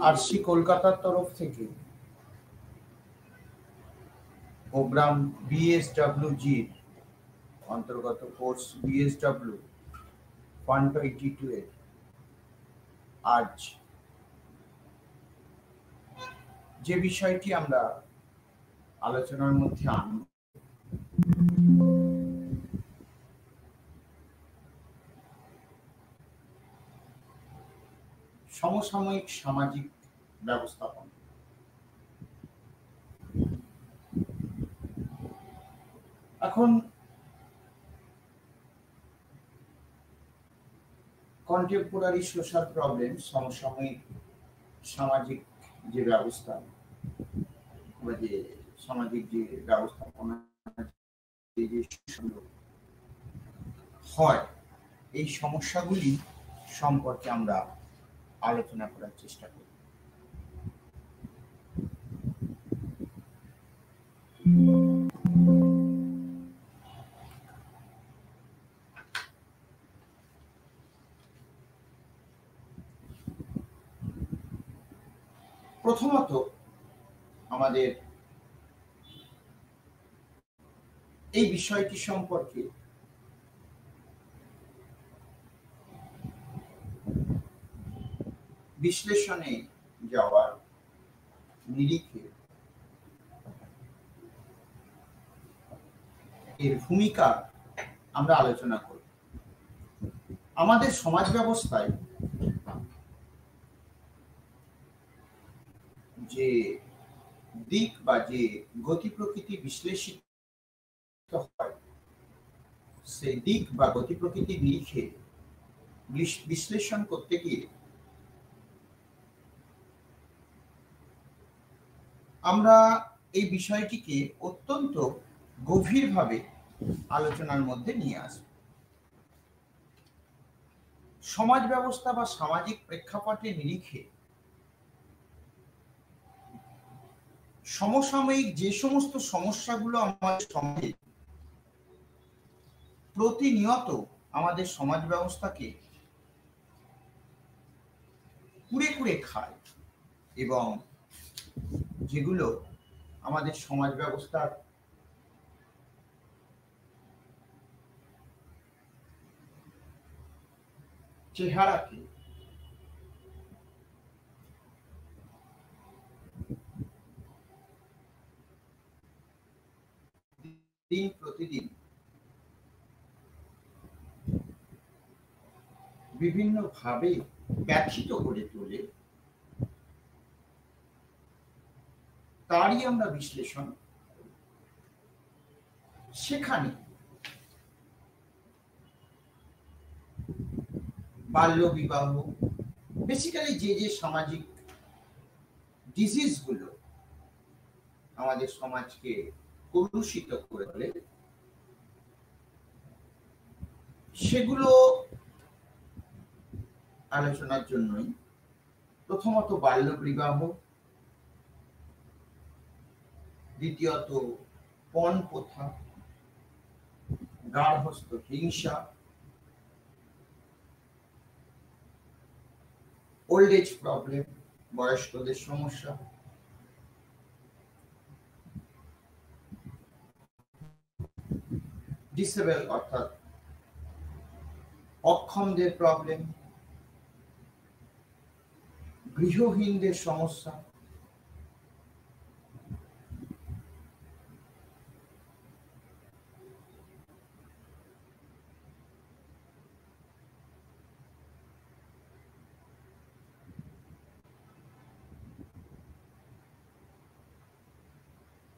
RC কলকাতার তরফ থেকে প্রোগ্রাম বিএসডব্লিউজির অন্তর্গত কোর্স বিএসডব্লিউ 122 এর আজ যে বিষয়টি আমরা আলোচনার মধ্যে আনব সমসাময়িক সামাজিক ব্যবস্থাপনা। এখন কন্টেম্পোরারি সোশ্যাল প্রবলেম, সমসাময়িক সামাজিক যে ব্যবস্থা বা যে সামাজিক যে ব্যবস্থাপনা হয়, এই সমস্যাগুলি সম্পর্কে আমরা আলোচনা করার চেষ্টা করি। প্রথমত আমাদের এই বিষয়টি সম্পর্কে বিশ্লেষণে যাওয়ার নিরিখে এর ভূমিকা আমরা আলোচনা করি। আমাদের সমাজ ব্যবস্থায় যে দিক বা যে গতি প্রকৃতি বিশ্লেষিত হয়, সেই দিক বা গতি প্রকৃতির নিরিখে বিশ্লেষণ করতে গিয়ে আমরা এই বিষয়টিকে অত্যন্ত গভীরভাবে আলোচনার মধ্যে নিয়ে আসব। সমাজ ব্যবস্থা বা সামাজিক প্রেক্ষাপটের নিরিখে সমসাময়িক যে সমস্ত সমস্যাগুলো আমাদের সমাজে প্রতিনিয়ত আমাদের সমাজ ব্যবস্থাকে কুড়ে কুড়ে খায় এবং যেগুলো আমাদের সমাজ ব্যবস্থার চেহারাকে দিন প্রতিদিন বিভিন্নভাবে ব্যথিত করে তোলে, তারই আমরা বিশ্লেষণ। সেখানে বাল্য বিবাহ, বেসিক্যালি যে যে সামাজিক ডিজিজগুলো আমাদের সমাজকে কলুষিত করে তোলে, সেগুলো আলোচনার জন্যই প্রথমত বাল্য বিবাহ, দ্বিতীয়ত পণ প্রথা, গার্হস্থ্য হিংসা, ওল্ড এজ প্রবলেম, বয়স্কদের সমস্যা, ডিসেবল অর্থাৎ অক্ষমদের প্রবলেম, গৃহহীনদের সমস্যা,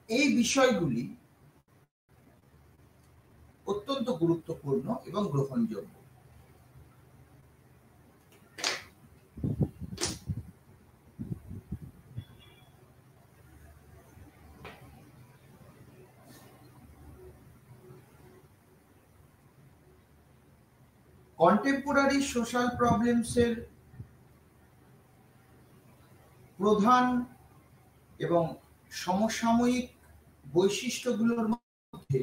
এই বিষয়গুলি অত্যন্ত গুরুত্বপূর্ণ এবং গ্রহণযোগ্য। কন্টেম্পোরারি সোশ্যাল প্রবলেমসের প্রধান এবং সমসাময়িক বৈশিষ্ট্যগুলোর মধ্যে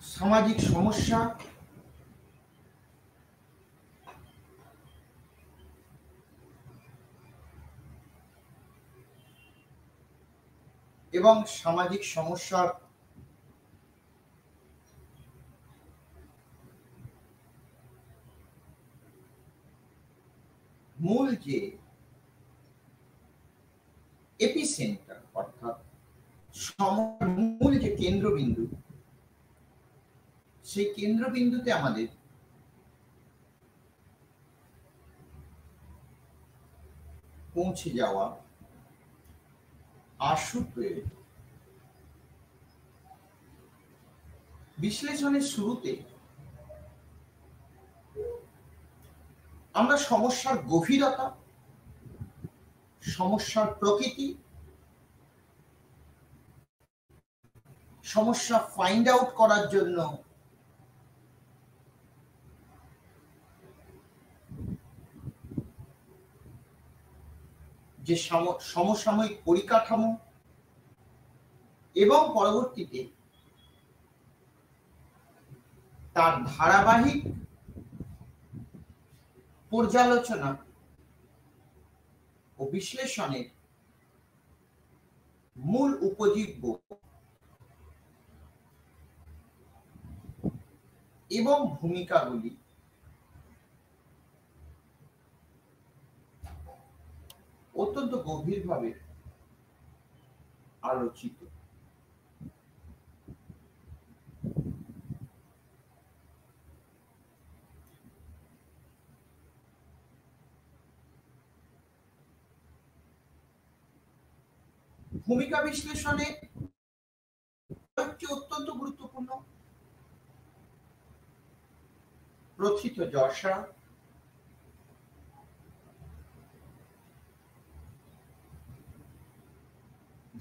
সামাজিক সমস্যা, এবং সামাজিক সমস্যার মূল যে এপিসেন্টার অর্থাৎ মূল যে কেন্দ্রবিন্দু, সেই কেন্দ্রবিন্দুতে আমাদের পৌঁছে যাওয়া আশু প্রয়োজন। বিশ্লেষণের শুরুতে আমরা সমস্যার গভীরতা, সমস্যার প্রকৃতি, সমস্যা ফাইন্ড আউট করার জন্য যে সমসাময়িক পরিকাঠামো এবং পরবর্তীতে তার ধারাবাহিক পর্যালোচনা ও বিশ্লেষণের মূল উপজীব্য এবং ভূমিকাগুলি অত্যন্ত গভীরভাবে আলোচিত। ভূমিকা বিশ্লেষণে একটি অত্যন্ত গুরুত্বপূর্ণ প্রথিতযশা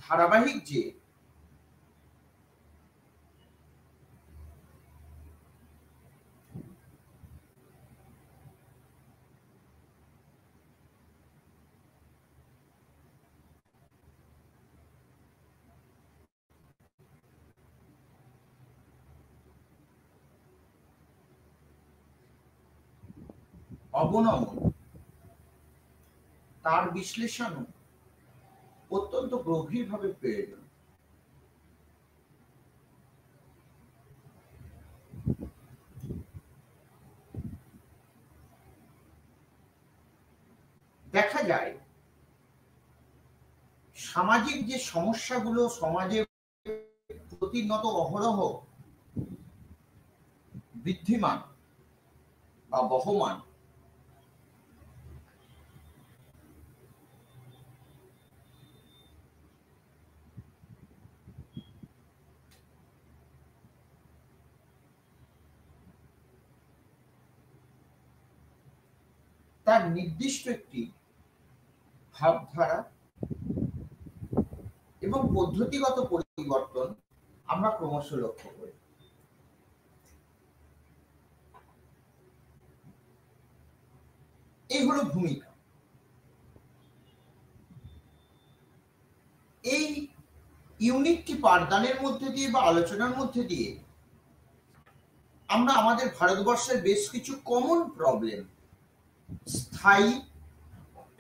ধারাবাহিক যে অবনমন, তার বিশ্লেষণ অত্যন্ত গভীরভাবে প্রয়োজন। দেখা যায় সামাজিক যে সমস্যাগুলো সমাজে প্রতিনিয়ত অহরহ বৃদ্ধিমান বা বহমান, তার নির্দিষ্ট একটি ভাবধারা এবং পদ্ধতিগত পরিবর্তন আমরা ক্রমশ লক্ষ্য করি। এই হলো ভূমিকা। এই ইউনিটটি পাঠদানের মধ্যে দিয়ে বা আলোচনার মধ্যে দিয়ে আমরা আমাদের ভারতবর্ষের বেশ কিছু কমন প্রবলেম, স্থায়ী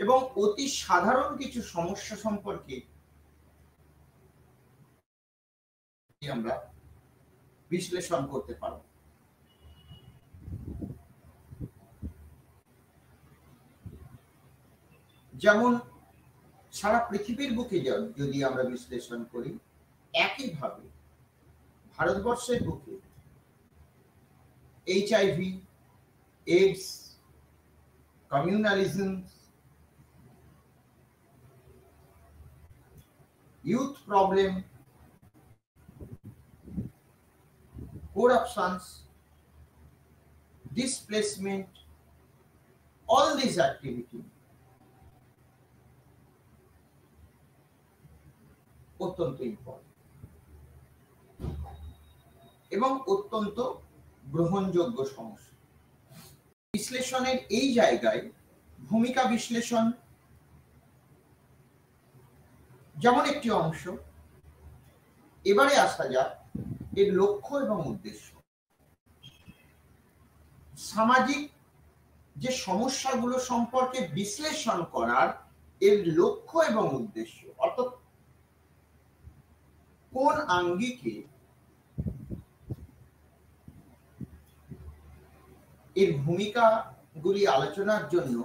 এবং অতি সাধারণ কিছু সমস্যা সম্পর্কে আমরা বিশ্লেষণ করতে পারব। যেমন সারা পৃথিবীর বুকে যদি আমরা বিশ্লেষণ করি, একইভাবে ভারতবর্ষের বুকে HIV, AIDS, communalism, youth problem, corruptions, displacement, all these activities অত্যন্ত ইম্পর্টেন্ট এবং অত্যন্ত গ্রহণযোগ্য সমস্যা। বিশ্লেষণের এই জায়গায় ভূমিকা বিশ্লেষণ যেমন একটি অংশ। এবারে আসা যাক এর লক্ষ্য এবং উদ্দেশ্য। সামাজিক যে সমস্যাগুলো সম্পর্কে বিশ্লেষণ করার এর লক্ষ্য এবং উদ্দেশ্য, অর্থাৎ কোন আঙ্গিকে এর ভূমিকাগুলি আলোচনার জন্য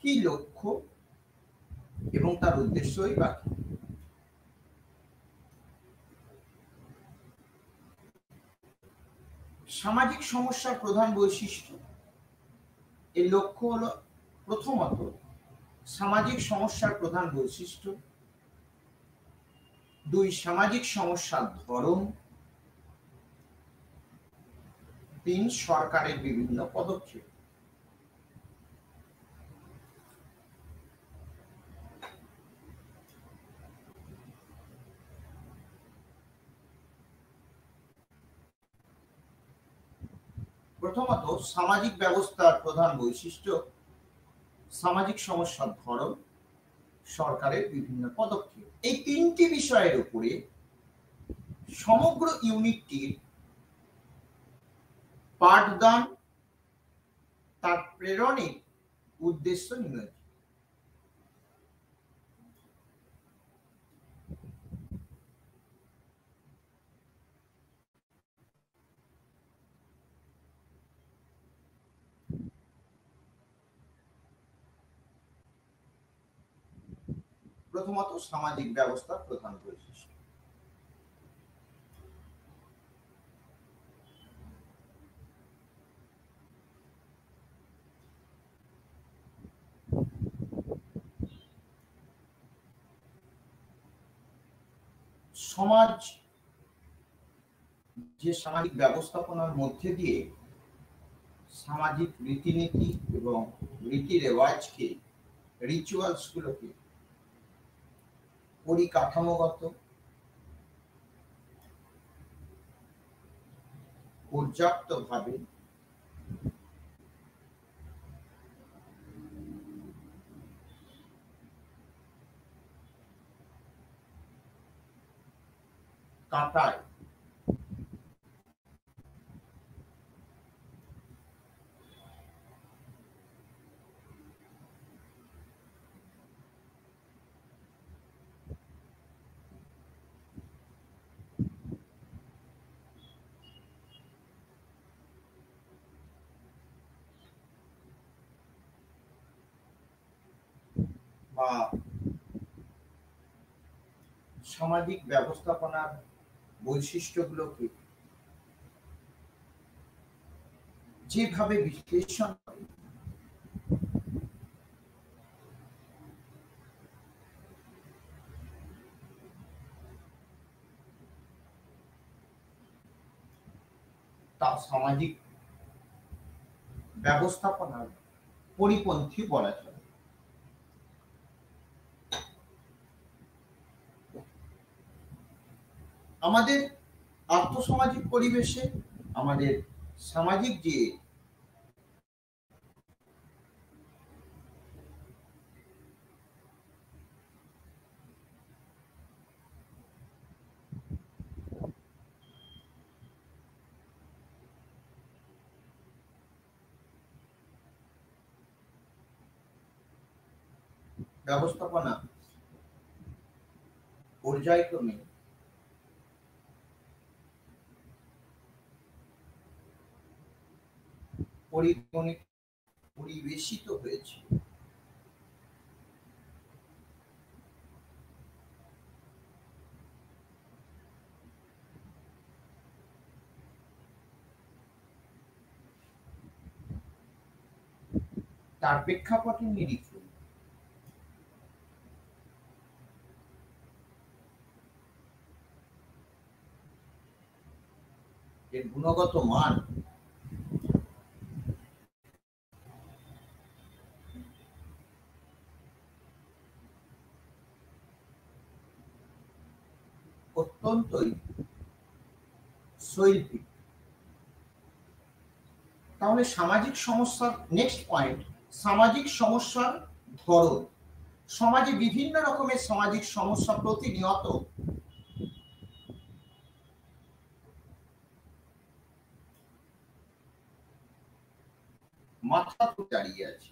কি লক্ষ্য এবং তার উদ্দেশ্যই বা কি? সামাজিক সমস্যার প্রধান বৈশিষ্ট্য। এর লক্ষ্য হলো প্রথমত সামাজিক সমস্যার প্রধান বৈশিষ্ট্য, 2 সামাজিক সমস্যার ধরন, 3 সরকারের বিভিন্ন পদক্ষেপ। প্রথমত সামাজিক ব্যবস্থার প্রধান বৈশিষ্ট্য, সামাজিক সমস্যার ধরন, সরকারের বিভিন্ন পদক্ষেপ। এই 3টি বিষয়ের উপরে সমগ্র ইউনিটটির পাঠদান, তার প্রেরণের উদ্দেশ্য নির্ণয়। প্রথমত সামাজিক ব্যবস্থার প্রধান বৈশিষ্ট্য। সমাজ যে সামাজিক ব্যবস্থাপনার মধ্যে দিয়ে সামাজিক রীতিনীতি এবং রীতি রেওয়াজকে, রিচুয়ালস গুলোকে পরিকাঠামোগত, পর্যাপ্তভাবে কাটায় বা সামাজিক ব্যবস্থাপনার বৈশিষ্ট্যগুলোকে যেভাবে বিশ্লেষণ করে তা সামাজিক ব্যবস্থাপনার পরিপন্থী বলা চলে। আমাদের আর্থসামাজিক পরিবেশে আমাদের সামাজিক যে ব্যবস্থাপনা পর্যায়ক্রমে পরিবেশিত হয়েছে, তার প্রেক্ষাপটের নিরীক্ষে এর গুণগত মান অত্যন্তই শৈল্পিক। তাহলে সামাজিক সমস্যার নেক্সট পয়েন্ট, সামাজিক সমস্যার ধরন। সমাজে বিভিন্ন রকমের সামাজিক সমস্যা প্রতিনিয়ত মাথা তুলে দাঁড়িয়ে আছে।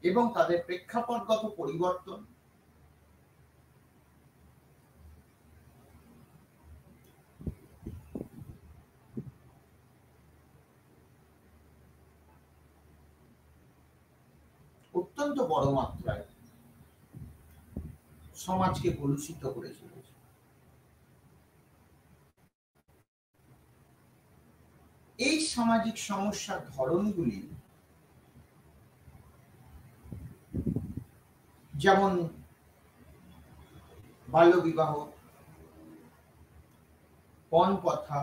এবং তাদের প্রেক্ষাপটগত পরিবর্তন অত্যন্ত বড় মাত্রায় সমাজকে কলুষিত করে চলেছে। এই সামাজিক সমস্যার ধরনগুলি যেমন বাল্যবিবাহ, পণপ্রথা,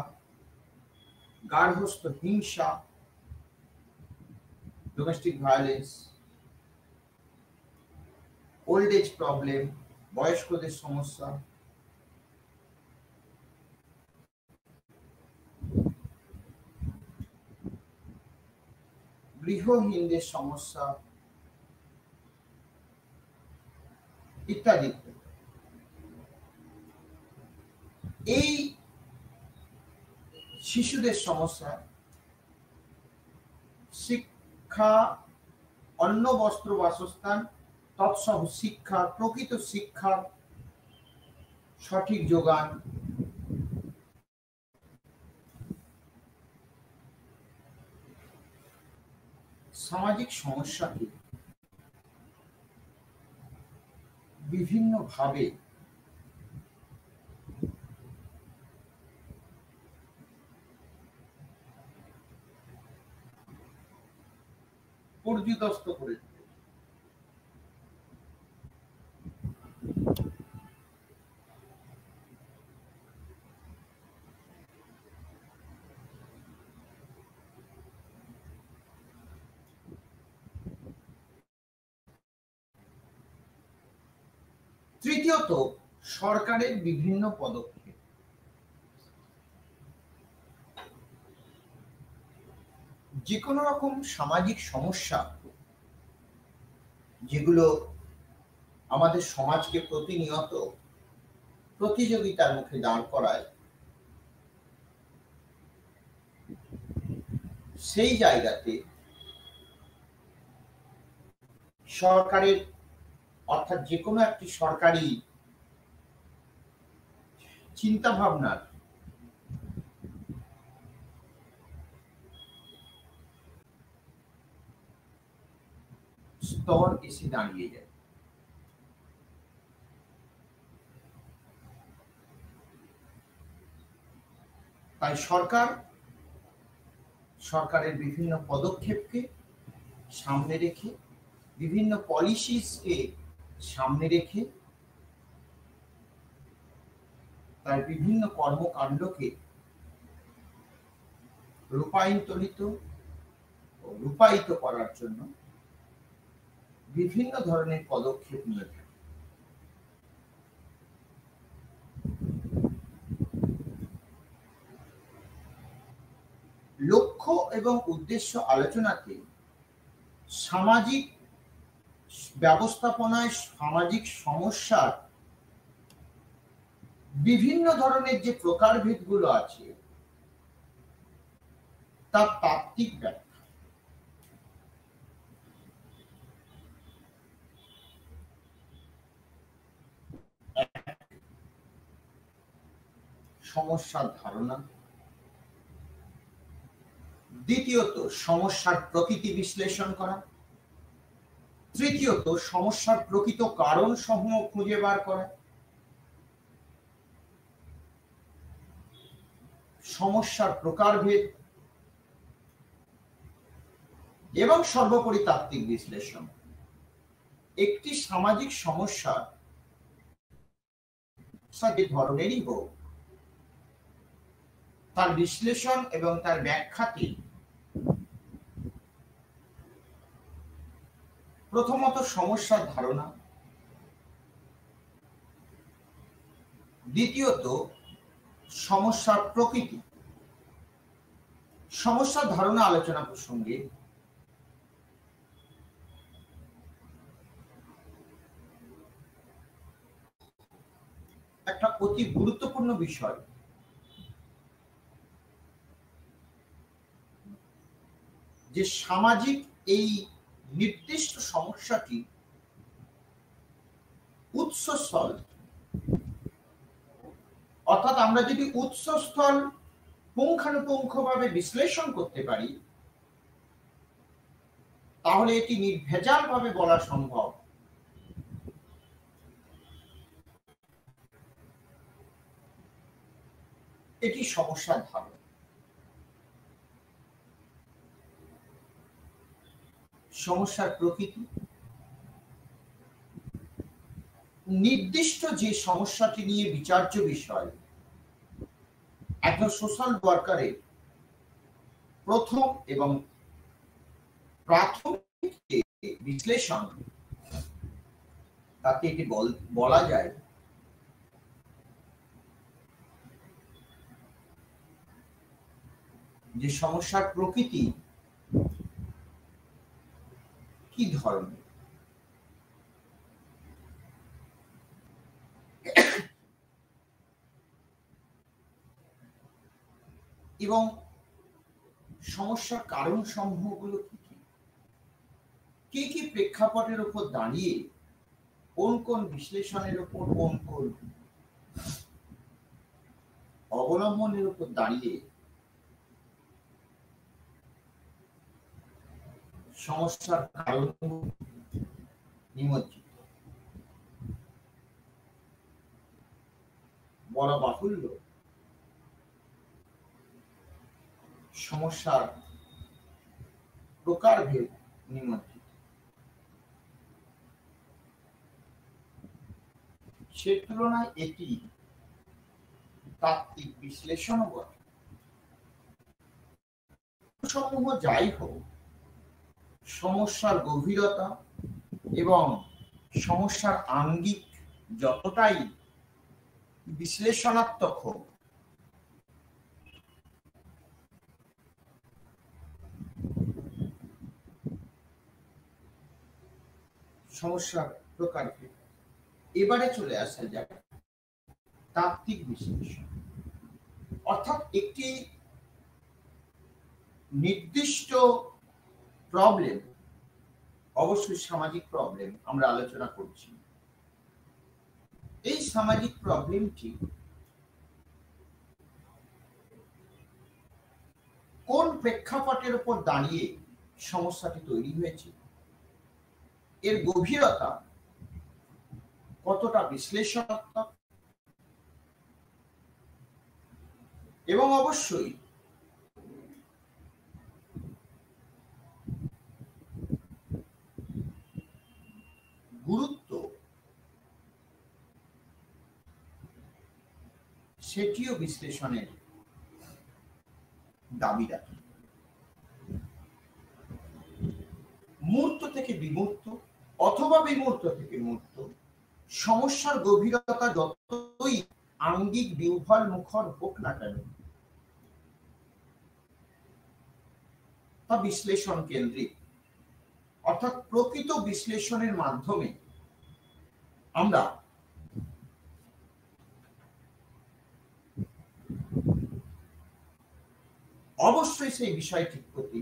গার্হস্থ্য হিংসা, domestic violence, old age problem, বয়স্কদের সমস্যা, গৃহহীনদের সমস্যা ইত্যাদি। এই শিশুদের সমস্যা শিক্ষা, অন্ন, বস্ত্র, বাসস্থান তৎসহ শিক্ষা, প্রকৃত শিক্ষার সঠিক যোগান, সামাজিক সমস্যাকে বিভিন্নভাবে পর্যুদস্ত করে। তৃতীয়ত, সরকারের বিভিন্ন পদক্ষেপ। যে কোনো রকম সামাজিক সমস্যা যেগুলো আমাদের সমাজকে প্রতিনিয়ত প্রতিযোগিতার মুখে দাঁড় করায়, সেই জায়গাতে সরকারের অর্থাৎ যে কোনো একটি সরকারি চিন্তা ভাবনার স্তর এসে দাঁড়িয়ে যায়। তাই সরকারের বিভিন্ন পদক্ষেপকে সামনে রেখে, বিভিন্ন পলিসিসকে সামনে রেখে, তার বিভিন্ন কর্মকাণ্ডকে রূপায়িত করার জন্য বিভিন্ন ধরনের পদক্ষেপ নিয়ে থাকে। লক্ষ্য এবং উদ্দেশ্য আলোচনাতে সামাজিক ব্যবস্থাপনায় সামাজিক সমস্যার বিভিন্ন ধরনের যে প্রকারভেদগুলো আছে তার তাত্ত্বিক ব্যাখ্যা, সমস্যার ধারণা, দ্বিতীয়ত সমস্যার প্রকৃতি বিশ্লেষণ করা, তৃতীয়ত সমস্যার প্রকৃত কারণ সমূহ খুঁজে বার করা, সমস্যার প্রকারভেদ এবং সর্বোপরি তাত্ত্বিক বিশ্লেষণ। একটি সামাজিক সমস্যা যে ধরনেরই হোক, তার বিশ্লেষণ এবং তার ব্যাখ্যাতে প্রথমত সমস্যার ধারণা, দ্বিতীয়ত সমস্যার প্রকৃতি। সমস্যার ধারণা আলোচনা প্রসঙ্গে একটা অতি গুরুত্বপূর্ণ বিষয়, যে সামাজিক এই নির্দিষ্ট সমস্যাটি উৎসস্থল, অর্থাৎ আমরা যদি উৎসস্থল পুঙ্খানুপুঙ্খভাবে বিশ্লেষণ করতে পারি তাহলে এটি নির্ভেজালভাবে বলা সম্ভব এটি সমস্যার ধারণ। সমস্যার প্রকৃতি, নির্দিষ্ট যে সমস্যাটি নিয়ে বিচার্য বিষয় একজন সোশ্যাল ওয়ার্কারের প্রথম এবং প্রাথমিক বিশ্লেষণ, তাতে এটি বলা যায় যে সমস্যার প্রকৃতি কি ধরনের, এবং সমস্যার কারণ সমূহগুলো কি কি প্রেক্ষাপটের উপর দাঁড়িয়ে কোন কোন বিশ্লেষণের উপর কোন কোন অবলম্বনের উপর দাঁড়িয়ে সমস্যার কারণ নিমজ্জিত। বলা বাহুল্য সমস্যার প্রকারভেদ নিমজ্জিত। সে তুলনায় এটি তাত্ত্বিক বিশ্লেষণও বটে। সমূহ যাই হোক, সমস্যার গভীরতা এবং সমস্যার আঙ্গিক যতটাই বিশ্লেষণাত্মক হোক, সমস্যার প্রকারভেদ। এবারে চলে আসা যাক তাত্ত্বিক বিশ্লেষণ, অর্থাৎ একটি নির্দিষ্ট প্রবলেম, অবশ্যই সামাজিক প্রবলেম আমরা আলোচনা করছি। এই সামাজিক প্রবলেমটি কোন প্রেক্ষাপটের উপর দাঁড়িয়ে সমস্যাটি তৈরি হয়েছে, এর গভীরতা কতটা বিশ্লেষণাত্মক, এবং অবশ্যই গুরুত্ব সেটিও বিশ্লেষণের দাবি রাখে। মূর্ত থেকে বিমূর্ত অথবা বিমূর্ত থেকে মূর্ত সমস্যার গভীরতা যতই আঙ্গিক বিহ্বল মুখর হোক না কেন, তা বিশ্লেষণ কেন্দ্রিক, অর্থাৎ প্রকৃত বিশ্লেষণের মাধ্যমে আমরা অবশ্যই সেই বিষয়টির প্রতি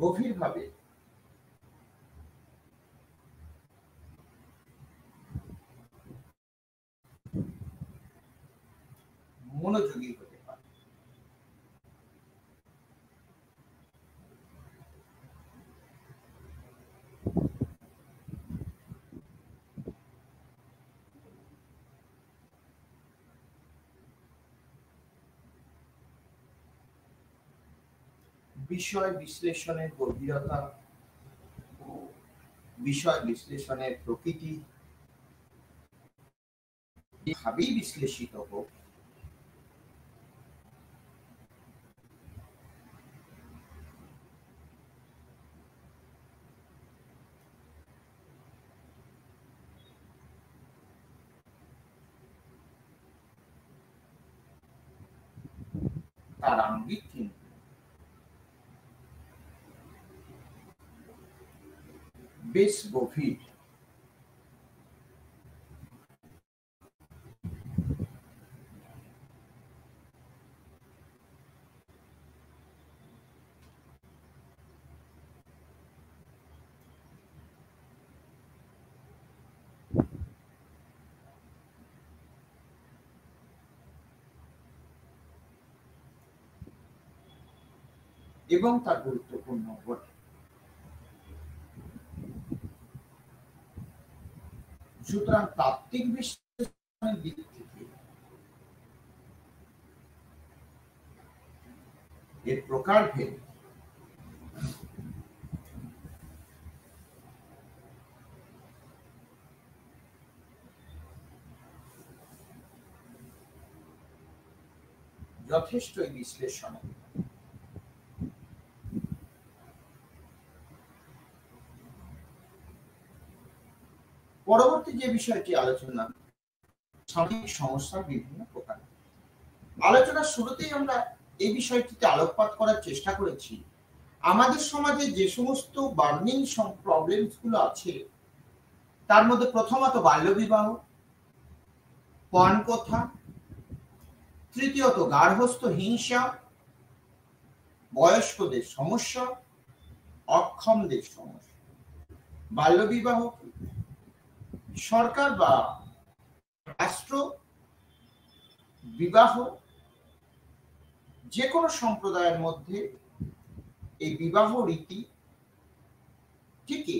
গভীরভাবে মনোযোগী হতে পারে। বিষয় বিশ্লেষণের গভীরতা, বিষয় বিশ্লেষণের প্রকৃতি ভাবেই বিশ্লেষিত হোক, তার আঙ্গিক কিন্তু বেশ গভীর। এবং তার গুরুত্বপূর্ণ ঘটে। সুতরাং তাত্ত্বিক বিশ্লেষণের দিক থেকে এর প্রকারভেদ যথেষ্ট বিশ্লেষণ। পরবর্তী যে বিষয়টি আলোচনা, সামাজিক সমস্যার বিভিন্ন প্রকার। আলোচনার শুরুতেই আমরা এই বিষয়টিতে আলোকপাত করার চেষ্টা করেছি আমাদের সমাজে যে সমস্ত বার্নিং প্রবলেমস গুলো আছে তার মধ্যে প্রথমত বাল্যবিবাহ, পণ প্রথা, তৃতীয়ত গার্হস্থ্য হিংসা, বয়স্কদের সমস্যা, অক্ষমদের সমস্যা। বাল্যবিবাহ সরকার বা রাষ্ট্র বিবাহ যে কোনো সম্প্রদায়ের মধ্যে এই বিবাহ রীতি থেকে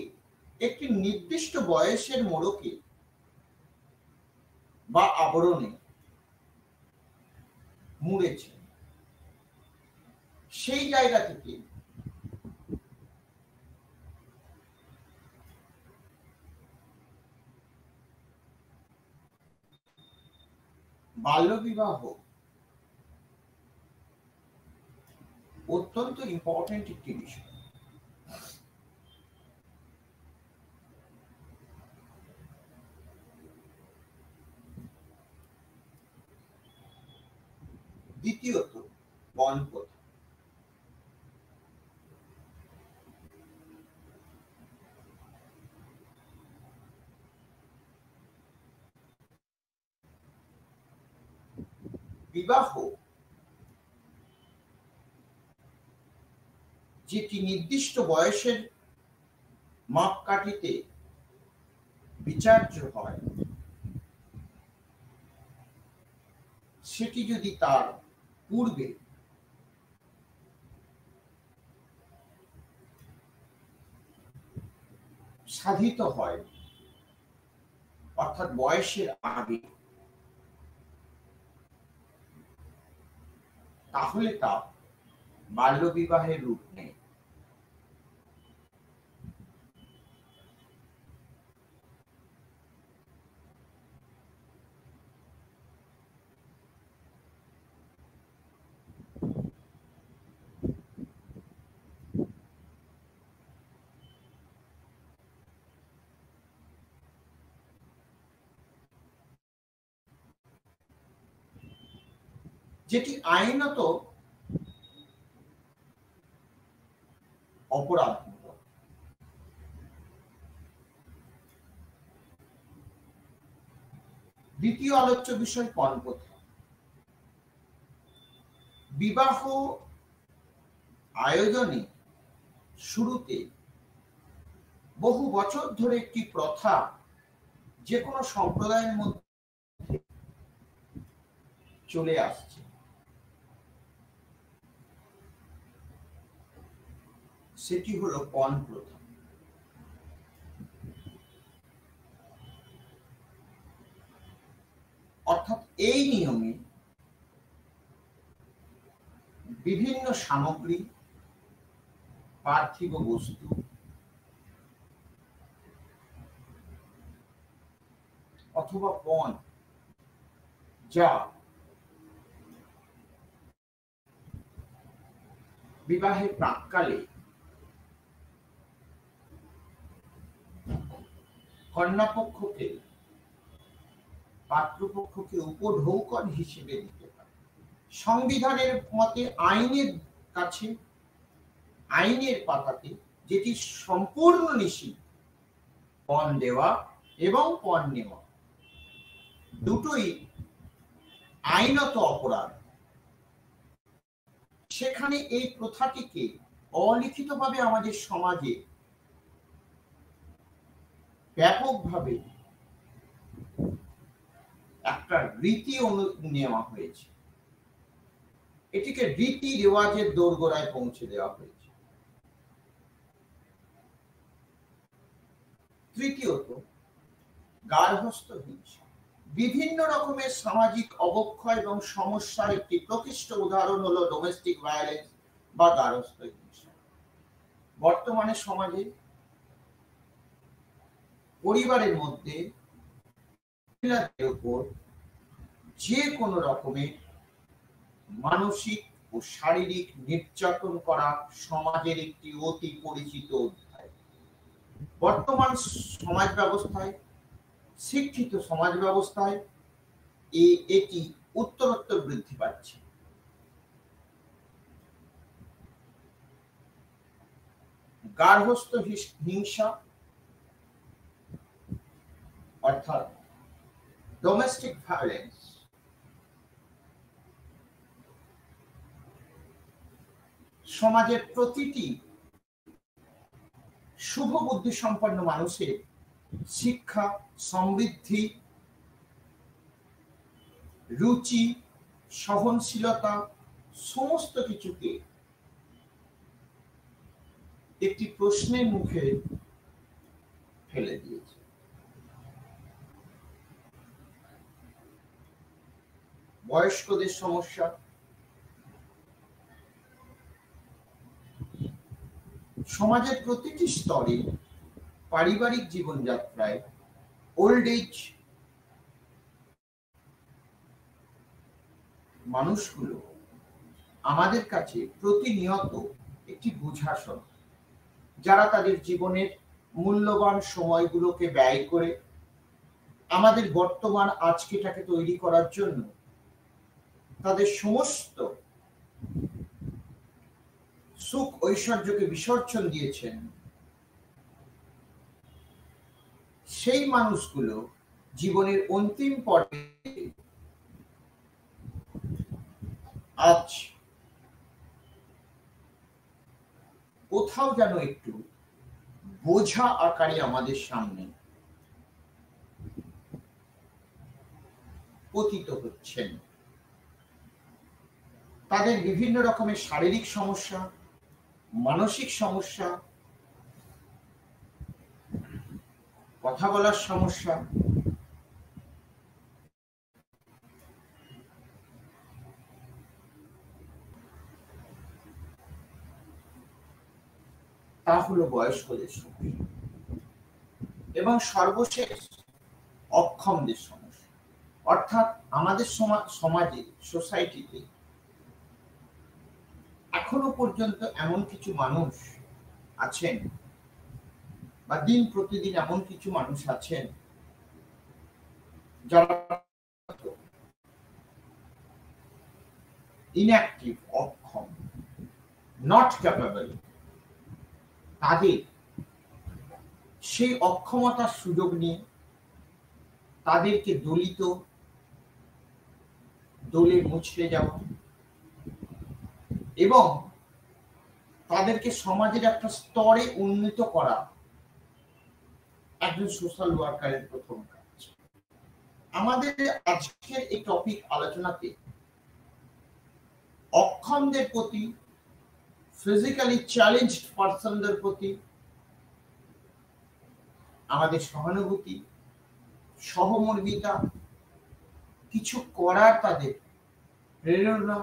একটি নির্দিষ্ট বয়সের মোড়কে বা আবরণে মুড়েছে। সেই জায়গা থেকে বাল্যবিবাহ অত্যন্ত ইম্পর্টেন্ট একটি বিষয়। দ্বিতীয়ত পণ প্রথা। বিবাহ যেটি নির্দিষ্ট বয়সের মাপকাঠিতে বিচার্য হয়, সেটি যদি তার পূর্বে সাধিত হয়, অর্থাৎ বয়সের আগে, তাহলে তা বাল্যবিবাহের রূপ নেয়। যেটি আইনত অপরাধ। দ্বিতীয় আলোচ্য বিষয় পণ প্রথা। বিবাহ আয়োজনে শুরুতে বহু বছর ধরে একটি প্রথা যে কোনো সম্প্রদায়ের মধ্যে চলে আসছে, সেটি হলো পণ প্রথা। অর্থাৎ এই নিয়মে বিভিন্ন সামগ্রী, পার্থিব বস্তু অথবা পণ, যা বিবাহের প্রাক্কালে কন্যাপক্ষকে পাত্রপক্ষকে উপঢৌকন হিসেবে দিতে পারে। সংবিধানের মতে আইনের কাছে, আইনের পাতাতে যেটি সম্পূর্ণ নিষিদ্ধ, পণ দেওয়া এবং পণ নেওয়া দুটোই আইনত অপরাধ। সেখানে এই প্রথাটিকে অলিখিতভাবে আমাদের সমাজে ব্যাপকভাবে একটা রীতি নেওয়া হয়েছে। এটিকে রীতি রেওয়াজের দোরগোড়ায় পৌঁছে দেওয়া হয়েছে। তৃতীয়ত, গার্হস্থ্য হিংসা। বিভিন্ন রকমের সামাজিক অবক্ষয় এবং সমস্যার একটি প্রকৃষ্ট উদাহরণ হলো ডোমেস্টিক ভায়োলেন্স বা গার্হস্থ্য হিংসা। বর্তমানে সমাজে পরিবারের মধ্যে মহিলাদের উপর যে কোনো রকমের মানসিক ও শারীরিক নির্যাতন করা সমাজের একটি অতি পরিচিত অধ্যায়। বর্তমান সমাজ ব্যবস্থায়, শিক্ষিত সমাজ ব্যবস্থায় এটি উত্তরোত্তর বৃদ্ধি পাচ্ছে। গার্হস্থ্য হিংসা অর্থাৎ ডোমেস্টিক ভায়োলেন্স সমাজের প্রতিটি শুভ বুদ্ধি সম্পন্ন মানুষের শিক্ষা, সমৃদ্ধি, রুচি, সহনশীলতা সমস্ত কিছুকে একটি প্রশ্নের মুখে ফেলে দিয়েছে। বয়স্কদের সমস্যা, সমাজের প্রতিটি স্তরে পারিবারিক জীবনযাত্রায় ওল্ড এজ মানুষগুলো আমাদের কাছে প্রতিনিয়ত একটি বোঝাসন, যারা তাদের জীবনের মূল্যবান সময়গুলোকে ব্যয় করে আমাদের বর্তমান আজকেটাকে তৈরি করার জন্য তাদের সমস্ত সুখ ঐশ্বর্যকে বিসর্জন দিয়েছেন। সেই মানুষগুলো জীবনের অন্তিম পর্বে আজ কোথাও যেন একটু বোঝা আকারে আমাদের সামনে পতিত হচ্ছেন। তাদের বিভিন্ন রকমের শারীরিক সমস্যা, মানসিক সমস্যা, কথা বলার সমস্যা, তা হলো বয়স্কদের সমস্যা এবং সর্বশেষ অক্ষমদের সমস্যা। অর্থাৎ আমাদের সমাজে, সোসাইটিতে এখনো পর্যন্ত এমন কিছু মানুষ আছেন বা দিন প্রতিদিন এমন কিছু মানুষ আছেন যারা ইনঅ্যাক্টিভ, অক্ষম, নট ক্যাপেবল। তাদের সেই অক্ষমতার সুযোগ নিয়ে তাদেরকে দলিত, দলে মুচড়ে যাওয়া এবং তাদেরকে সমাজের একটা স্তরে উন্নীত করা একজন সোশ্যাল ওয়ার্কারের প্রথম কাজ। আমাদের আজকের এই টপিক আলোচনাতে অক্ষমদের প্রতি, ফিজিক্যালি চ্যালেঞ্জড পার্সনদের প্রতি আমাদের সহানুভূতি, সহমর্মিতা, কিছু করার তাদের প্রেরণা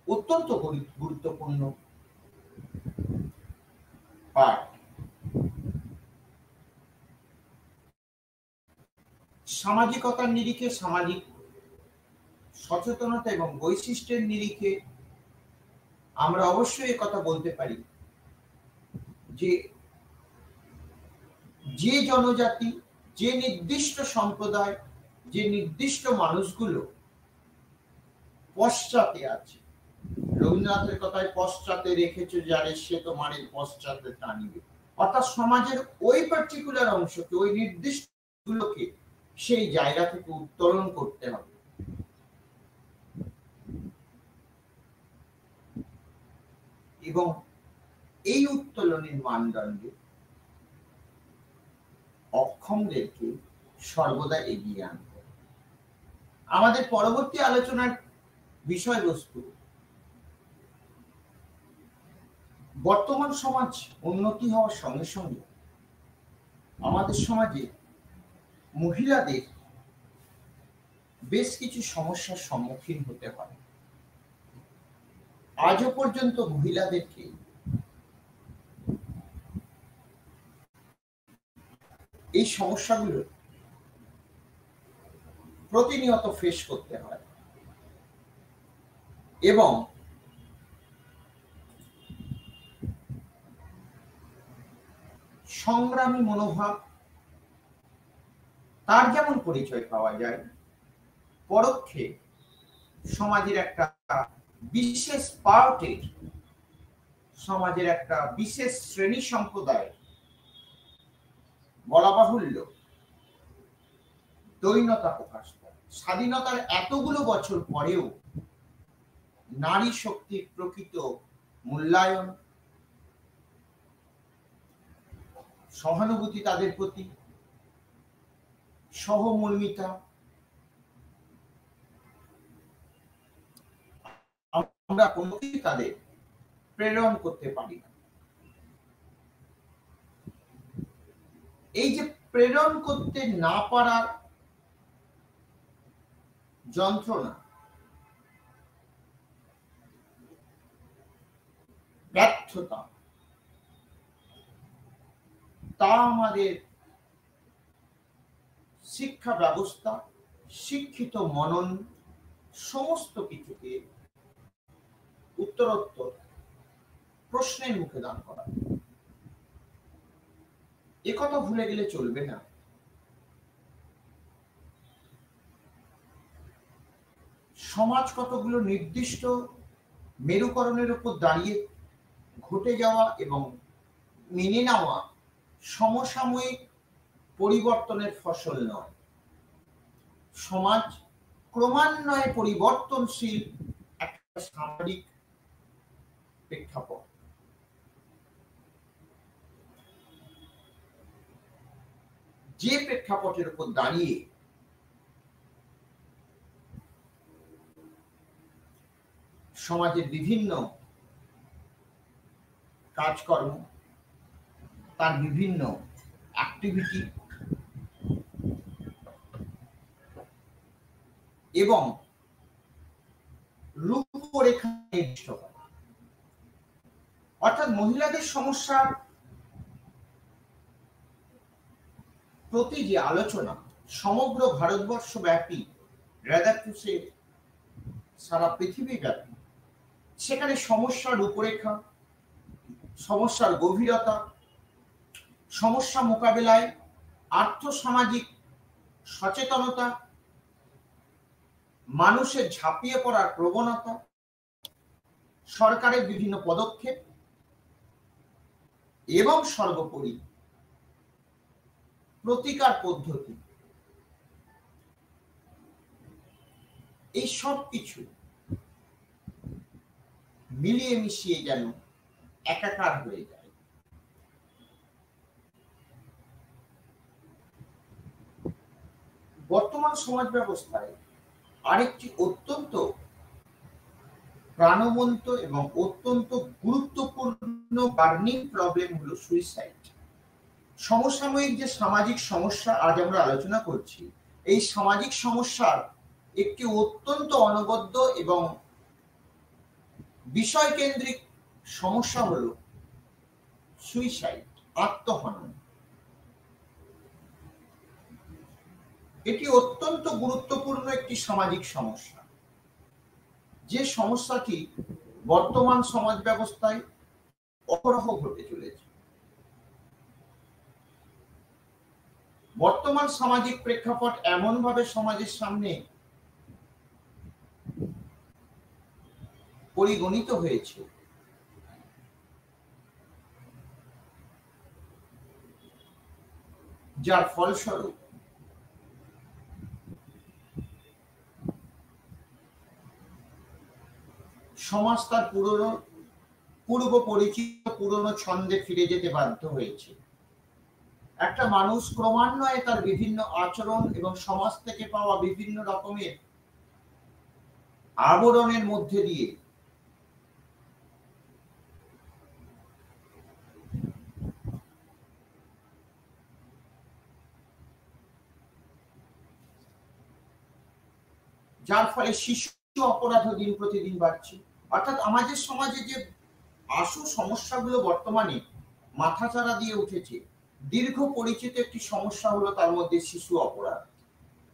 অত্যন্ত গুরুত্বপূর্ণ পার্ট। সামাজিকতার নিরিখে, সামাজিক সচেতনতা এবং বৈশিষ্ট্যের নিরিখে আমরা অবশ্যই কথা বলতে পারি যে যে জনজাতি, যে নির্দিষ্ট সম্প্রদায়, যে নির্দিষ্ট মানুষগুলো পশ্চাতে আছে, রবীন্দ্রনাথের কথায় পশ্চাতে রেখেছ যারে সে তোমার পশ্চাতে টানিবে, অর্থাৎ সমাজের ওই পার্টিকুলার অংশকে, ওই নির্দিষ্ট গুলোকে সেই জায়গা থেকে উত্তোলন করতে হবে। এবং এই উত্তোলনের মানদণ্ডে অক্ষমদেরকে সর্বদা এগিয়ে আনতে হবে। আমাদের পরবর্তী আলোচনার বিষয়বস্তু বর্তমান সমাজ উন্নতি হওয়ার সঙ্গে সঙ্গে আমাদের সমাজে মহিলাদের বেশ কিছু সমস্যার সম্মুখীন হতে হয়। আজও পর্যন্ত মহিলাদেরকে এই সমস্যাগুলো প্রতিনিয়ত ফেস করতে হয় এবং সংগ্রামী মনোভাব তার যেমন পরিচয় পাওয়া যায়, পরোক্ষে সমাজের একটা বিশেষ পার্টের, সমাজের একটা বিশেষ শ্রেণী সম্প্রদায় বলা বাহুল্য দৈন্যতা প্রকাশ করে। স্বাধীনতার এতগুলো বছর পরেও নারী শক্তির প্রকৃত মূল্যায়ন, সহানুভূতি তাদের প্রতি, সহমর্মিতা আমরা কোনোদিন তাদের প্রেরণ করতে পারি না। এই যে প্রেরণ করতে না পারার যন্ত্রণা, ব্যর্থতা, তা আমাদের শিক্ষা ব্যবস্থা, শিক্ষিত মনন সমস্ত কিছুকে উত্তরোত্তর প্রশ্নের মুখে দান করা। একথা ভুলে গেলে চলবে না, সমাজ কতগুলো নির্দিষ্ট মেরুকরণের উপর দাঁড়িয়ে ঘটে যাওয়া এবং মেনে নেওয়া সমসাময়িক পরিবর্তনের ফসল নয়। সমাজ ক্রমান্বয়ে পরিবর্তনশীল একটা সামরিক প্রেক্ষাপট। যে প্রেক্ষাপটের উপর দাঁড়িয়ে সমাজের বিভিন্ন কাজকর্ম, তার বিভিন্ন অ্যাক্টিভিটি এবং রূপরেখা নির্দিষ্ট হয়। অর্থাৎ মহিলাদের সমস্যার প্রতি যে আলোচনা সমগ্র ভারতবর্ষ ব্যাপী, রাদার টু সে সারা পৃথিবী ব্যাপী, সেখানে সমস্যার রূপরেখা, সমস্যার গভীরতা, সমস্যা মোকাবেলায় আর্থসামাজিক সচেতনতা, মানুষের ঝাঁপিয়ে পড়ার প্রবণতা, সরকারের বিভিন্ন পদক্ষেপ এবং সর্বোপরি প্রতিকার পদ্ধতি, এই সব কিছু মিলিয়ে মিশিয়ে যেন একাকার হয়ে যায়। বর্তমান সমাজ ব্যবস্থায় আরেকটি অত্যন্ত প্রাণবন্ত এবং অত্যন্ত গুরুত্বপূর্ণ বার্নিং প্রবলেম হলো সুইসাইড। সমসাময়িক যে সামাজিক সমস্যা আজ আমরা আলোচনা করছি, এই সামাজিক সমস্যার একটি অত্যন্ত অনবদ্য এবং বিষয়কেন্দ্রিক সমস্যা হলো সুইসাইড, আত্মহনন। এটি অত্যন্ত গুরুত্বপূর্ণ একটি সামাজিক সমস্যা, যে সমস্যাটি বর্তমান সমাজ ব্যবস্থায় অহরহ ঘটে চলেছে। বর্তমান সামাজিক প্রেক্ষাপট এমনভাবে সমাজের সামনে পরিগণিত হয়েছে, যার ফলস্বরূপ সমাজ তার পূর্ব পরিচিত পুরনো ছন্দে ফিরে যেতে বাধ্য হয়েছে। একটা মানুষ ক্রমান্বয়ে তার বিভিন্ন আচরণ এবং সমাজ থেকে পাওয়া বিভিন্ন রকমের আবরণের মধ্যে দিয়ে যার ফলে শিশু অপরাধ দিন প্রতিদিন বাড়ছে। অর্থাৎ আমাদের সমাজে যে আসল সমস্যাগুলো বর্তমানে মাথাচাড়া দিয়ে উঠেছে, দীর্ঘ পরিচিত একটি সমস্যা হলো তার মধ্যে শিশু অপরাধ,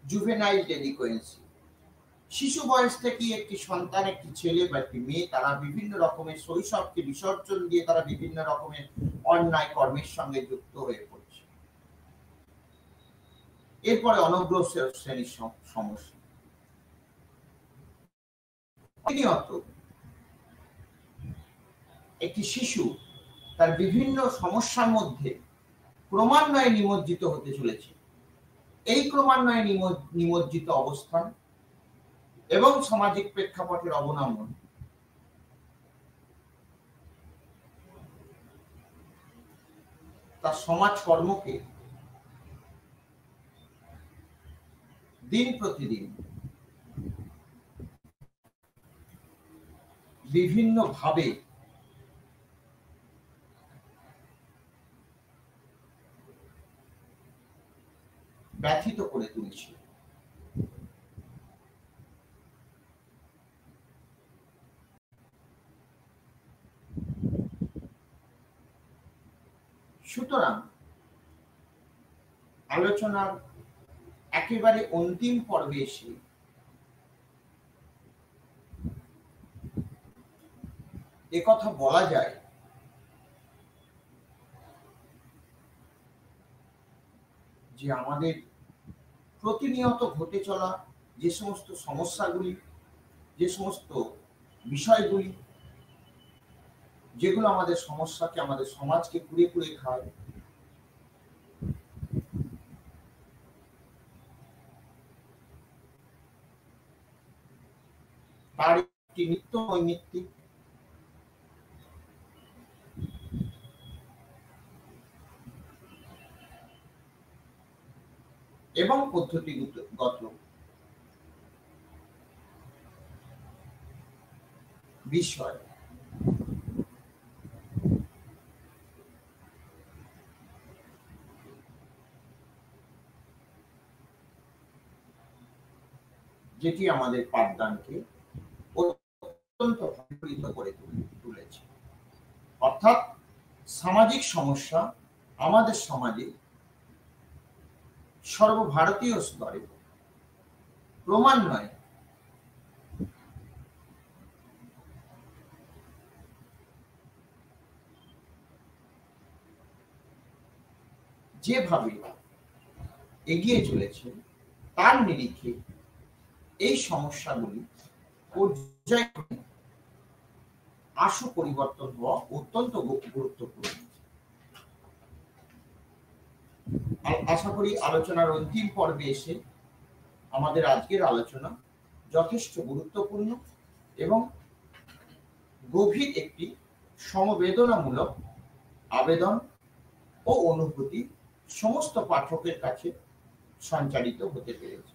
জুভেনাইল ডেলিকুয়েন্সি। শিশু বয়স থেকে একটি সন্তান, একটি ছেলে বা একটি মেয়ে, তারা বিভিন্ন রকমের শৈশবকে বিসর্জন দিয়ে তারা বিভিন্ন রকমের অন্যায় কর্মের সঙ্গে যুক্ত হয়ে পড়ছে। এরপরে অনগ্রসর শ্রেণীর সমস্যা। প্রতিনিয়ত একটি শিশু তার বিভিন্ন সমস্যার মধ্যে ক্রমান্বয়ে নিমজ্জিত হতে চলেছে। এই ক্রমান্বয়ে নিমজ্জিত অবস্থান এবং সামাজিক প্রেক্ষাপটের অবনমন তার সমাজকর্মকে দিন প্রতিদিন বিভিন্নভাবে ব্যথিত করে তুলছে। সুতরাং আলোচনার একেবারে অন্তিম পর্বে এসে একথা বলা যায় যে আমাদের প্রতিনিয়ত ঘটে চলা যে সমস্ত সমস্যাগুলি, যে সমস্ত বিষয়গুলি যেগুলো আমাদের সমস্যাকে, আমাদের সমাজকে কুড়ে কুড়ে খায়, তার একটি নিত্য নৈমিত্তিক এবং পদ্ধতিগত বিষয়। যেটি আমাদের পাঠদানকে অত্যন্ত প্রভাবিত করে তুলেছে। অর্থাৎ সামাজিক সমস্যা আমাদের সমাজে সর্বভারতীয় স্তরে ক্রমান্বয়ে যেভাবে এগিয়ে চলেছে তার নিরিখে এই সমস্যাগুলি পর্যায়ক্রমে আশু পরিবর্তন হওয়া অত্যন্ত গুরুত্বপূর্ণ। আশা করি আলোচনার অন্তিম পর্বে এসে আমাদের আজকের আলোচনা যথেষ্ট গুরুত্বপূর্ণ এবং গভীর একটি সমবেদনামূলক আবেদন ও অনুভূতি সমস্ত পাঠকের কাছে সঞ্চারিত হতে পেরেছে।